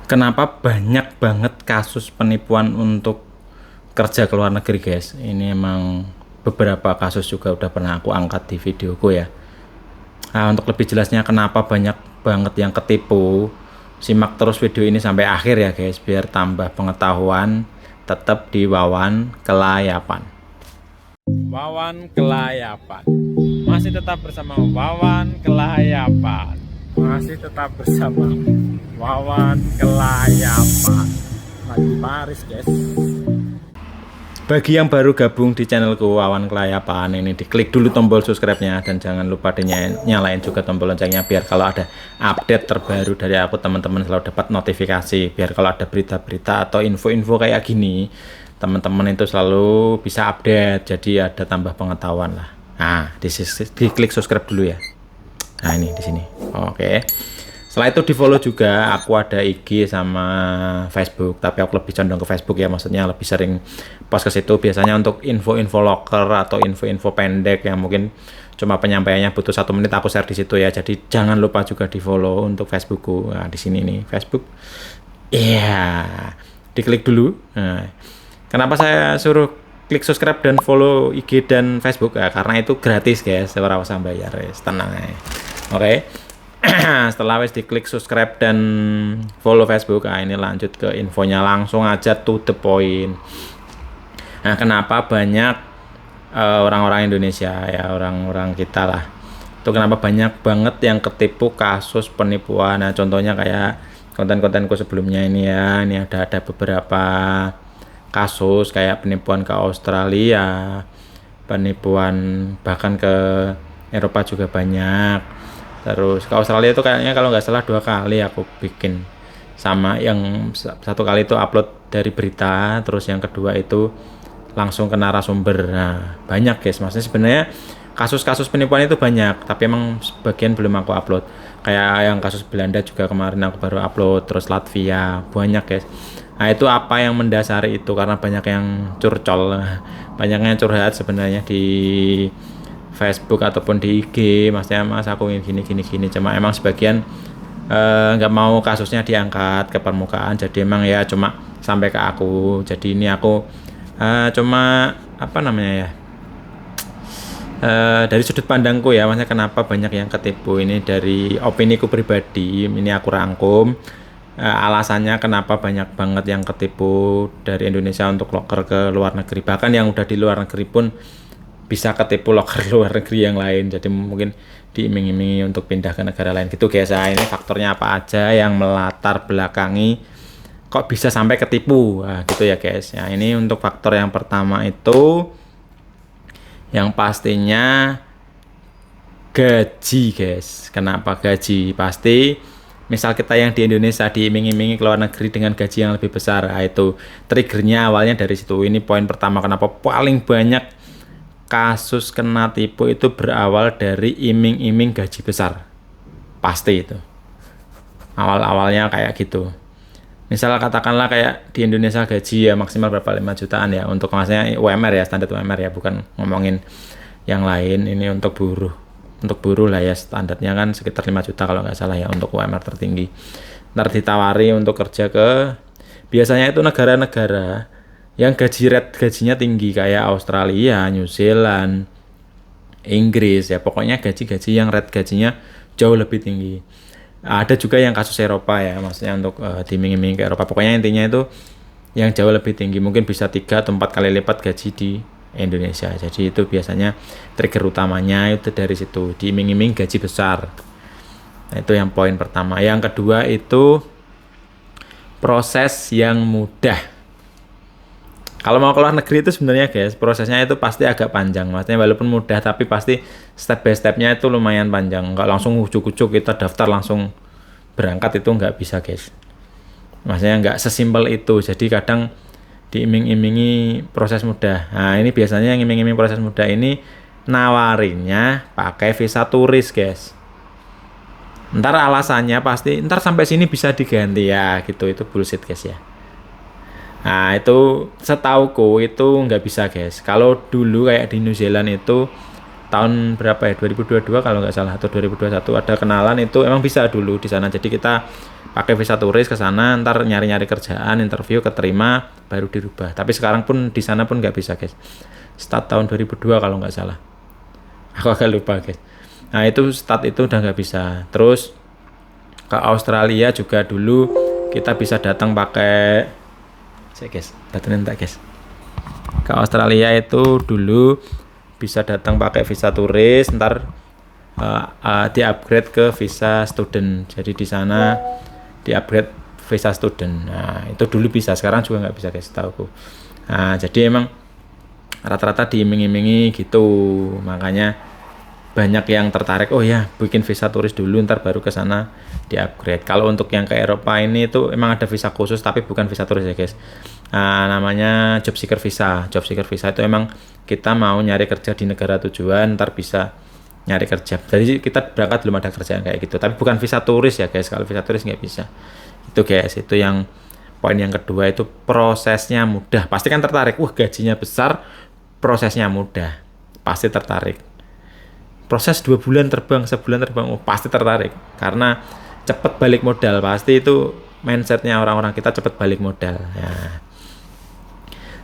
Kenapa banyak banget kasus penipuan untuk kerja ke luar negeri, guys? Ini emang beberapa kasus juga udah pernah aku angkat di videoku ya. Nah, untuk lebih jelasnya kenapa banyak banget yang ketipu, simak terus video ini sampai akhir ya, guys, biar tambah pengetahuan tetap di Wawan Kelayapan. Wawan Kelayapan. Masih tetap bersama Wawan Kelayapan. Masih tetap bersama Wawan Kelayapan. Lagi Paris, guys. Bagi yang baru gabung di channelku Wawan Kelayapan ini, diklik dulu tombol subscribe-nya dan jangan lupa nyalain juga tombol loncengnya biar kalau ada update terbaru dari aku teman-teman selalu dapat notifikasi, biar kalau ada berita-berita atau info-info kayak gini teman-teman itu selalu bisa update, jadi ada tambah pengetahuan lah. Nah, diklik subscribe dulu ya. Nah, ini di sini. Oke. Setelah itu di follow juga, aku ada IG sama Facebook, tapi aku lebih condong ke Facebook ya, maksudnya lebih sering post ke situ biasanya untuk info-info loker atau info-info pendek yang mungkin cuma penyampaiannya butuh 1 menit, aku share di situ ya. Jadi jangan lupa juga di follow untuk Facebookku. Nah, di sini nih Facebook. Iya, diklik dulu. Nah, kenapa saya suruh klik subscribe dan follow IG dan Facebook? Ya, karena itu gratis, guys. Ora usah bayar, tenang aja. Oke. Setelah wes diklik subscribe dan follow Facebook, nah ini lanjut ke infonya, langsung aja to the point. Nah, kenapa banyak orang-orang Indonesia ya, orang-orang kita lah, itu kenapa banyak banget yang ketipu kasus penipuan. Nah, contohnya kayak konten-kontenku sebelumnya ini ya, ini ada beberapa kasus kayak penipuan ke Australia, penipuan bahkan ke Eropa juga banyak. Terus ke Australia itu kayaknya kalau nggak salah 2 kali aku bikin, sama yang 1 kali itu upload dari berita, terus yang kedua itu langsung ke narasumber. Nah, banyak, guys, maksudnya sebenarnya kasus-kasus penipuan itu banyak, tapi emang sebagian belum aku upload. Kayak yang kasus Belanda juga kemarin aku baru upload, terus Latvia banyak, guys. Nah, itu apa yang mendasari itu? Karena banyak yang curcol, banyaknya curhat sebenarnya di Facebook ataupun di IG, maksudnya mas aku gini, cuma emang sebagian nggak mau kasusnya diangkat ke permukaan, jadi emang ya cuma sampai ke aku. Jadi ini aku cuma apa namanya ya, dari sudut pandangku ya, maksudnya kenapa banyak yang ketipu ini dari opini ku pribadi, ini aku rangkum alasannya kenapa banyak banget yang ketipu dari Indonesia untuk loker ke luar negeri, bahkan yang udah di luar negeri pun bisa ketipu loker luar negeri yang lain, jadi mungkin diiming-imingi untuk pindah ke negara lain gitu, guys. Nah, ini faktornya apa aja yang melatar belakangi kok bisa sampai ketipu, nah, gitu ya, guys. Nah, ini untuk faktor yang pertama itu yang pastinya gaji, guys. Kenapa gaji? Pasti misal kita yang di Indonesia diiming-imingi ke luar negeri dengan gaji yang lebih besar, nah, itu triggernya awalnya dari situ. Ini poin pertama kenapa paling banyak kasus kena tipu itu berawal dari iming-iming gaji besar. Pasti itu awal-awalnya kayak gitu. Misal katakanlah kayak di Indonesia gaji ya maksimal berapa, 5 jutaan ya, untuk maksudnya UMR ya, standar UMR ya, bukan ngomongin yang lain. Ini untuk buruh lah ya, standarnya kan sekitar 5 juta kalau nggak salah ya untuk UMR tertinggi. Ntar ditawari untuk kerja ke biasanya itu negara-negara yang gajinya tinggi kayak Australia, New Zealand, Inggris ya, pokoknya gaji-gaji yang rate gajinya jauh lebih tinggi. Ada juga yang kasus Eropa ya, maksudnya untuk diiming-iming ke Eropa, pokoknya intinya itu yang jauh lebih tinggi, mungkin bisa 3 atau 4 kali lipat gaji di Indonesia. Jadi itu biasanya trigger utamanya itu dari situ, diiming-iming gaji besar. Nah, itu yang poin pertama. Yang kedua itu proses yang mudah. Kalau mau keluar negeri itu sebenarnya, guys, prosesnya itu pasti agak panjang. Maksudnya walaupun mudah, tapi pasti step by stepnya itu lumayan panjang. Nggak langsung ujuk-ujuk kita daftar langsung berangkat, itu nggak bisa, guys. Maksudnya nggak sesimpel itu. Jadi kadang diiming-imingi proses mudah. Nah, ini biasanya yang iming-iming proses mudah ini nawarinnya pakai visa turis, guys. Ntar alasannya pasti, ntar sampai sini bisa diganti ya, gitu. Itu bullshit, guys ya. Nah, itu setauku itu nggak bisa, guys. Kalau dulu kayak di New Zealand itu tahun berapa ya, 2022 kalau nggak salah atau 2021 ada kenalan itu emang bisa dulu di sana. Jadi kita pakai visa turis ke sana, ntar nyari-nyari kerjaan, interview, keterima, baru dirubah. Tapi sekarang pun di sana pun nggak bisa guys. Start tahun 2002 kalau nggak salah. Aku agak lupa guys. Nah itu start itu udah nggak bisa. Terus ke Australia juga dulu kita bisa datang pakai, saya guys, batarin tak guys. Ke Australia itu dulu bisa datang pakai visa turis, ntar di-upgrade ke visa student. Jadi di sana di-upgrade visa student. Nah, itu dulu bisa, sekarang juga nggak bisa guys, tahu. Nah, jadi emang rata-rata diiming-imingi gitu. Makanya banyak yang tertarik, oh ya, bikin visa turis dulu, ntar baru ke sana di-upgrade. Kalau untuk yang ke Eropa ini itu emang ada visa khusus, tapi bukan visa turis ya guys. Nah, namanya job seeker visa. Job seeker visa itu emang kita mau nyari kerja di negara tujuan, ntar bisa nyari kerja. Jadi kita berangkat belum ada kerjaan kayak gitu. Tapi bukan visa turis ya guys. Kalau visa turis nggak bisa. Itu guys, itu yang poin yang kedua, itu prosesnya mudah. Pasti kan tertarik. Wah, gajinya besar, prosesnya mudah. Pasti tertarik. Proses 2 bulan terbang, sebulan terbang, oh, pasti tertarik. Karena cepet balik modal. Pasti itu mindsetnya orang-orang kita, cepet balik modal. Ya.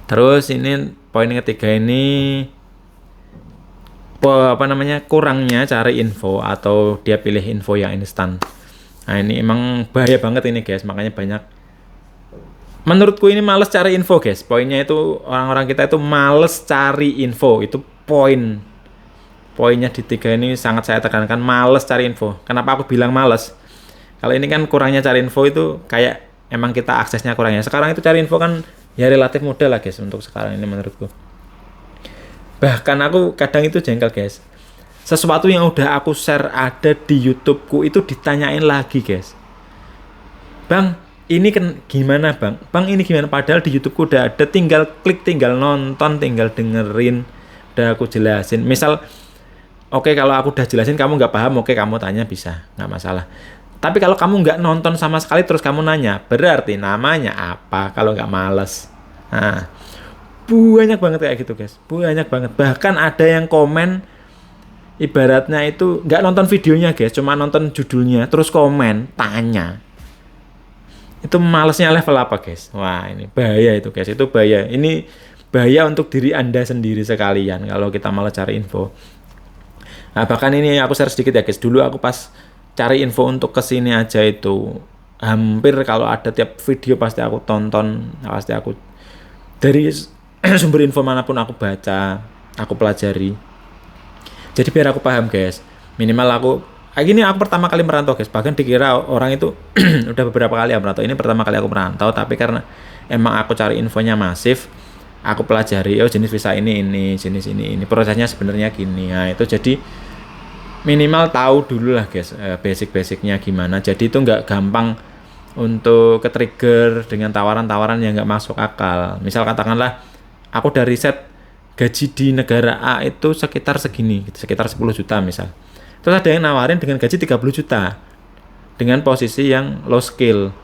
Terus ini poin ketiga ini kurangnya cari info atau dia pilih info yang instan. Nah ini emang bahaya banget ini guys, makanya banyak, menurutku ini males cari info guys. Poinnya itu orang-orang kita itu males cari info, itu poinnya di 3 ini sangat saya tekankan, males cari info. Kenapa aku bilang males? Kalau ini kan kurangnya cari info itu kayak emang kita aksesnya kurangnya. Sekarang itu cari info kan ya relatif mudah lah guys untuk sekarang ini menurutku. Bahkan aku kadang itu jengkel guys, sesuatu yang udah aku share ada di YouTubeku itu ditanyain lagi guys. Bang, ini kan gimana bang? Bang ini gimana? Padahal di YouTubeku udah ada, tinggal klik, tinggal nonton, tinggal dengerin, udah aku jelasin. Misal, oke, kalau aku udah jelasin kamu nggak paham, oke kamu tanya bisa, nggak masalah. Tapi kalau kamu nggak nonton sama sekali terus kamu nanya, berarti namanya apa kalau nggak males? Nah, banyak banget kayak gitu guys, banyak banget. Bahkan ada yang komen, ibaratnya itu nggak nonton videonya guys, cuma nonton judulnya, terus komen, tanya. Itu malesnya level apa guys? Wah ini bahaya itu guys, itu bahaya. Ini bahaya untuk diri Anda sendiri sekalian kalau kita malah cari info. Nah bahkan ini aku share sedikit ya guys, dulu aku pas cari info untuk kesini aja itu hampir kalau ada tiap video pasti aku tonton, pasti aku dari sumber info manapun aku baca, aku pelajari. Jadi biar aku paham guys, minimal aku pertama kali merantau guys, bahkan dikira orang itu udah beberapa kali ya merantau. Ini pertama kali aku merantau, tapi karena emang aku cari infonya masif, aku pelajari, oh jenis visa ini, jenis ini, prosesnya sebenarnya gini. Nah itu jadi minimal tahu dulu lah guys, basic-basicnya gimana. Jadi itu nggak gampang untuk ke-trigger dengan tawaran-tawaran yang nggak masuk akal. Misal katakanlah aku udah riset gaji di negara A itu sekitar segini, sekitar 10 juta misal. Terus ada yang nawarin dengan gaji 30 juta dengan posisi yang low skill.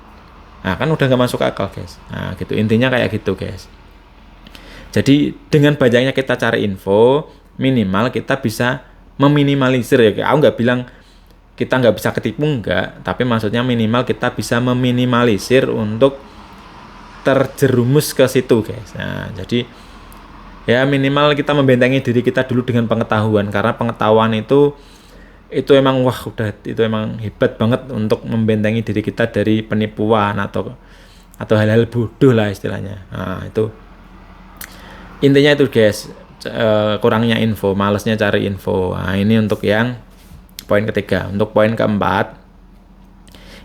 Nah kan udah nggak masuk akal guys. Nah gitu, intinya kayak gitu guys. Jadi dengan banyaknya kita cari info, minimal kita bisa meminimalisir ya. Aku nggak bilang kita nggak bisa ketipu, enggak, tapi maksudnya minimal kita bisa meminimalisir untuk terjerumus ke situ guys. Nah jadi ya minimal kita membentengi diri kita dulu dengan pengetahuan, karena pengetahuan itu emang itu emang hebat banget untuk membentengi diri kita dari penipuan atau hal-hal bodoh lah istilahnya. Nah itu intinya itu guys, kurangnya info, malesnya cari info. Nah ini untuk yang poin ketiga. Untuk poin keempat,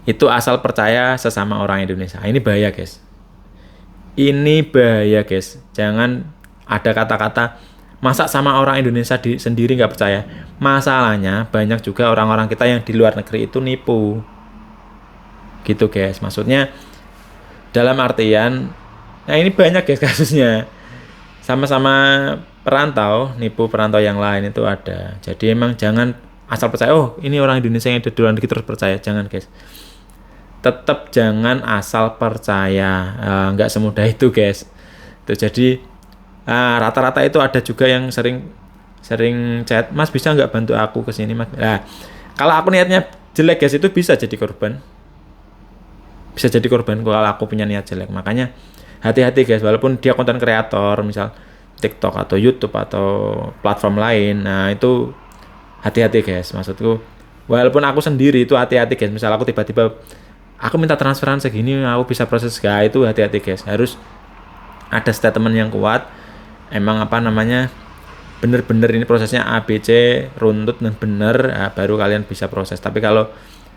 itu asal percaya sesama orang Indonesia. Ini bahaya guys. Ini bahaya guys. Jangan ada kata-kata masa sama orang Indonesia sendiri nggak percaya. Masalahnya banyak juga orang-orang kita yang di luar negeri itu nipu. Gitu guys. Maksudnya dalam artian, nah ini banyak guys kasusnya. Sama-sama perantau, nipu perantau yang lain itu ada. Jadi emang jangan asal percaya, oh ini orang Indonesia yang ada di luar negeri terus percaya. Jangan guys. Tetap jangan asal percaya. Nggak semudah itu guys. Itu jadi rata-rata itu ada juga yang sering sering chat, Mas bisa nggak bantu aku ke sini Mas. Nah, kalau aku niatnya jelek guys, itu bisa jadi korban. Bisa jadi korban kalau aku punya niat jelek. Makanya hati-hati guys, walaupun dia konten kreator, misal TikTok atau YouTube atau platform lain. Nah, itu hati-hati guys. Maksudku, walaupun aku sendiri itu hati-hati guys. Misal aku tiba-tiba aku minta transferan segini, aku bisa proses gak, itu hati-hati guys. Harus ada statement yang kuat. Emang apa namanya? Bener-bener ini prosesnya A, B, C, runtut dan bener, nah, baru kalian bisa proses. Tapi kalau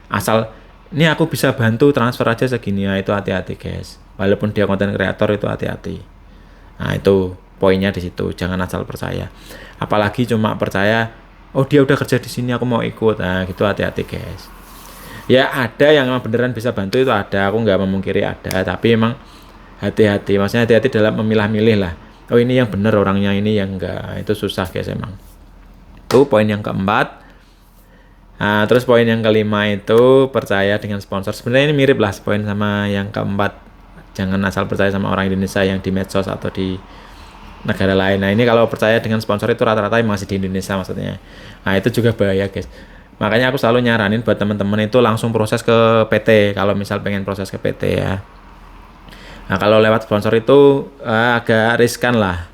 asal ini aku bisa bantu transfer aja segini, ya itu hati-hati guys. Walaupun dia konten kreator itu hati-hati. Nah, itu poinnya di situ, jangan asal percaya. Apalagi cuma percaya, oh dia udah kerja di sini aku mau ikut. Nah, gitu hati-hati guys. Ya ada yang memang beneran bisa bantu, itu ada, aku nggak memungkiri ada, tapi emang hati-hati, maksudnya hati-hati dalam memilah-milih lah. Oh ini yang bener orangnya, ini yang enggak, itu susah guys emang. Itu poin yang keempat. Nah, terus poin yang kelima itu percaya dengan sponsor. Sebenarnya ini mirip lah poin sama yang keempat. Jangan asal percaya sama orang Indonesia yang di medsos atau di negara lain. Nah ini kalau percaya dengan sponsor itu rata-rata masih di Indonesia maksudnya. Nah itu juga bahaya guys. Makanya aku selalu nyaranin buat teman-teman itu langsung proses ke PT. Kalau misal pengen proses ke PT ya. Nah kalau lewat sponsor itu agak riskan lah.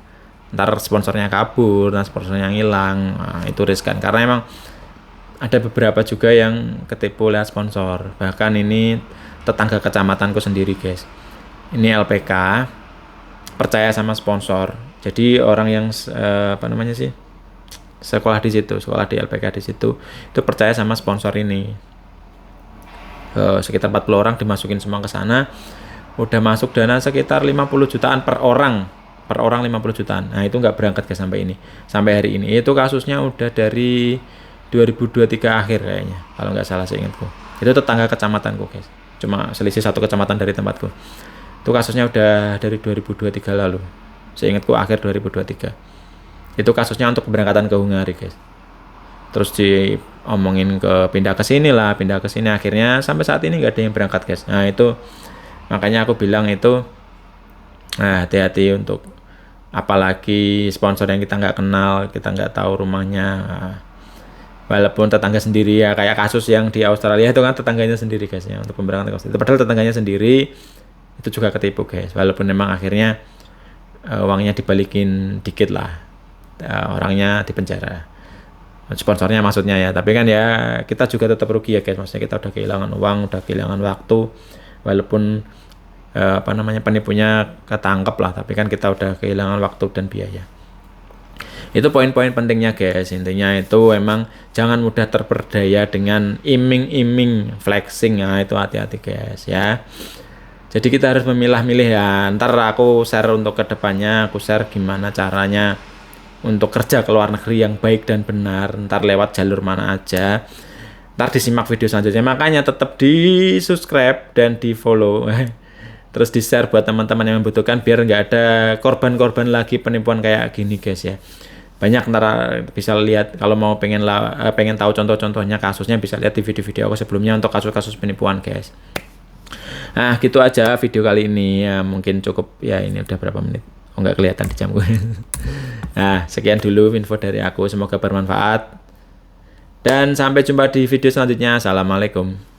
Ntar sponsornya kabur, nah sponsornya hilang. Nah, itu riskan karena emang ada beberapa juga yang ketipu lewat sponsor. Bahkan ini tetangga kecamatanku sendiri guys. Ini LPK percaya sama sponsor. Jadi orang yang apa namanya sih, sekolah di situ, sekolah di LPK di situ, itu percaya sama sponsor ini. Sekitar 40 orang dimasukin semua ke sana. Udah masuk dana sekitar 50 jutaan per orang 50 jutaan. Nah itu nggak berangkat ke sampai ini, sampai hari ini. Itu kasusnya udah dari 2023 akhir kayaknya, kalau nggak salah seingatku. Itu tetangga kecamatanku guys, cuma selisih satu kecamatan dari tempatku. Itu kasusnya udah dari 2023 lalu, seingatku akhir 2023. Itu kasusnya untuk keberangkatan ke Hungari guys. Terus diomongin pindah ke sini lah, pindah ke sini, akhirnya sampai saat ini nggak ada yang berangkat guys. Nah itu makanya aku bilang itu hati-hati untuk apalagi sponsor yang kita nggak kenal, kita nggak tahu rumahnya. Walaupun tetangga sendiri ya, kayak kasus yang di Australia itu kan tetangganya sendiri guys ya, untuk pemberangkatan ke Australia. Padahal tetangganya sendiri itu juga ketipu guys. Walaupun memang akhirnya uangnya dibalikin dikit lah, orangnya dipenjara, sponsornya maksudnya ya. Tapi kan ya kita juga tetap rugi ya guys. Maksudnya kita udah kehilangan uang, udah kehilangan waktu. Walaupun apa namanya penipunya ketangkep lah, tapi kan kita udah kehilangan waktu dan biaya. Itu poin-poin pentingnya guys. Intinya itu emang jangan mudah terperdaya dengan iming-iming flexing. Nah itu hati-hati guys ya. Jadi kita harus memilah-milih ya. Ntar aku share untuk kedepannya, aku share gimana caranya untuk kerja ke luar negeri yang baik dan benar. Ntar lewat jalur mana aja. Ntar disimak video selanjutnya. Makanya tetap di subscribe dan di follow. Terus di share buat teman-teman yang membutuhkan, biar nggak ada korban-korban lagi penipuan kayak gini guys ya. Banyak ntar bisa lihat, kalau mau pengen tahu contoh-contohnya kasusnya, bisa lihat di video-video aku sebelumnya untuk kasus-kasus penipuan guys. Nah gitu aja video kali ini ya, mungkin cukup ya. Ini udah berapa menit, oh nggak kelihatan di jamku. Nah sekian dulu info dari aku, semoga bermanfaat dan sampai jumpa di video selanjutnya. Assalamualaikum.